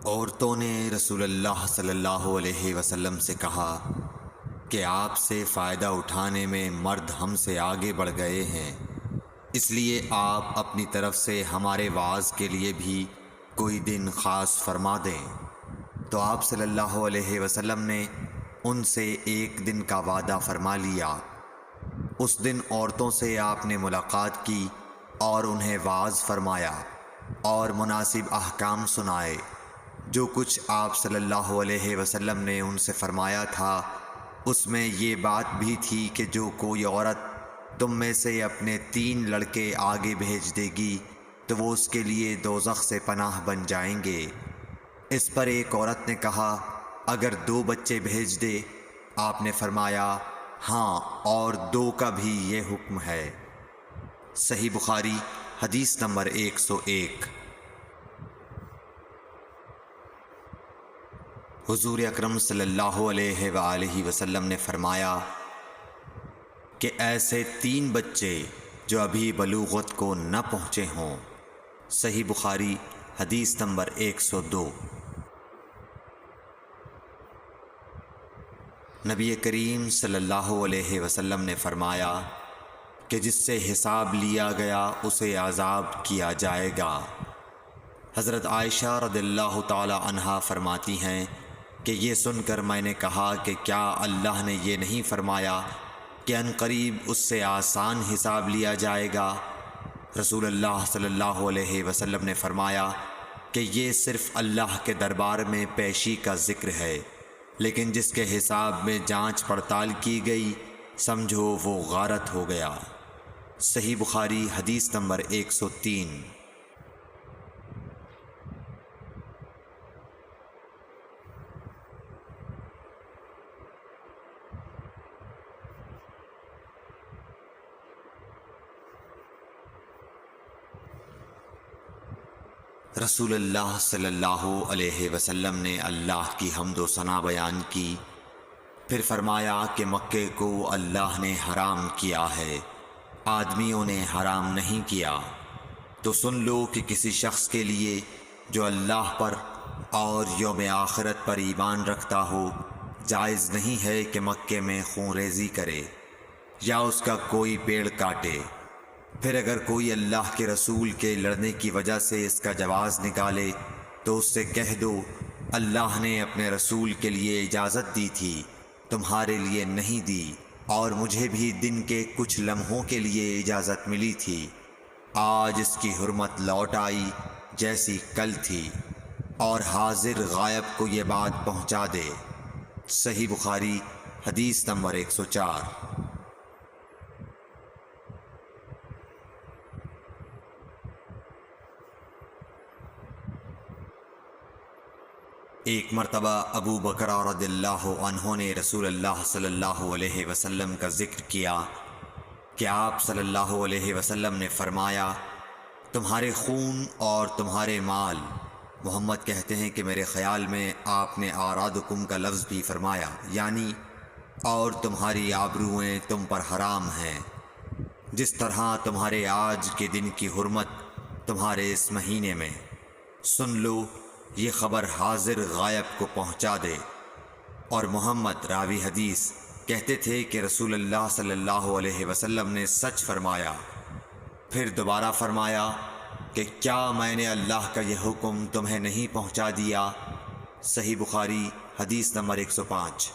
عورتوں نے رسول اللہ صلی اللہ علیہ وسلم سے کہا کہ آپ سے فائدہ اٹھانے میں مرد ہم سے آگے بڑھ گئے ہیں، اس لیے آپ اپنی طرف سے ہمارے وعظ کے لیے بھی کوئی دن خاص فرما دیں۔ تو آپ صلی اللہ علیہ وسلم نے ان سے ایک دن کا وعدہ فرما لیا۔ اس دن عورتوں سے آپ نے ملاقات کی اور انہیں واعظ فرمایا اور مناسب احکام سنائے۔ جو کچھ آپ صلی اللہ علیہ وسلم نے ان سے فرمایا تھا اس میں یہ بات بھی تھی کہ جو کوئی عورت تم میں سے اپنے 3 لڑکے آگے بھیج دے گی تو وہ اس کے لیے دوزخ سے پناہ بن جائیں گے۔ اس پر ایک عورت نے کہا اگر 2 بچے بھیج دے؟ آپ نے فرمایا ہاں، اور 2 کا بھی یہ حکم ہے۔ صحیح بخاری حدیث نمبر 101۔ حضور اکرم صلی اللہ علیہ وآلہ وسلم نے فرمایا کہ ایسے 3 بچے جو ابھی بلوغت کو نہ پہنچے ہوں۔ صحیح بخاری حدیث نمبر 102۔ نبی کریم صلی اللہ علیہ وسلم نے فرمایا کہ جس سے حساب لیا گیا اسے عذاب کیا جائے گا۔ حضرت عائشہ رضی اللہ تعالی عنہا فرماتی ہیں کہ یہ سن کر میں نے کہا کہ کیا اللہ نے یہ نہیں فرمایا کہ ان قریب اس سے آسان حساب لیا جائے گا؟ رسول اللہ صلی اللہ علیہ وسلم نے فرمایا کہ یہ صرف اللہ کے دربار میں پیشی کا ذکر ہے، لیکن جس کے حساب میں جانچ پڑتال کی گئی سمجھو وہ غارت ہو گیا۔ صحیح بخاری حدیث نمبر 103۔ رسول اللہ صلی اللہ علیہ وسلم نے اللہ کی حمد و ثنا بیان کی، پھر فرمایا کہ مکے کو اللہ نے حرام کیا ہے، آدمیوں نے حرام نہیں کیا۔ تو سن لو کہ کسی شخص کے لیے جو اللہ پر اور یوم آخرت پر ایمان رکھتا ہو جائز نہیں ہے کہ مکے میں خون ریزی کرے یا اس کا کوئی پیڑ کاٹے۔ پھر اگر کوئی اللہ کے رسول کے لڑنے کی وجہ سے اس کا جواز نکالے تو اس سے کہہ دو اللہ نے اپنے رسول کے لیے اجازت دی تھی، تمہارے لیے نہیں دی، اور مجھے بھی دن کے کچھ لمحوں کے لیے اجازت ملی تھی، آج اس کی حرمت لوٹ آئی جیسی کل تھی، اور حاضر غائب کو یہ بات پہنچا دے۔ صحیح بخاری حدیث نمبر 104۔ ایک مرتبہ ابو بکر رضی اللہ عنہ نے رسول اللہ صلی اللہ علیہ وسلم کا ذکر کیا کہ آپ صلی اللہ علیہ وسلم نے فرمایا تمہارے خون اور تمہارے مال، محمد کہتے ہیں کہ میرے خیال میں آپ نے اعراضکم کا لفظ بھی فرمایا، یعنی اور تمہاری آبروئیں تم پر حرام ہیں، جس طرح تمہارے آج کے دن کی حرمت تمہارے اس مہینے میں۔ سن لو یہ خبر حاضر غائب کو پہنچا دے۔ اور محمد راوی حدیث کہتے تھے کہ رسول اللہ صلی اللہ علیہ وسلم نے سچ فرمایا۔ پھر دوبارہ فرمایا کہ کیا میں نے اللہ کا یہ حکم تمہیں نہیں پہنچا دیا؟ صحیح بخاری حدیث نمبر 105۔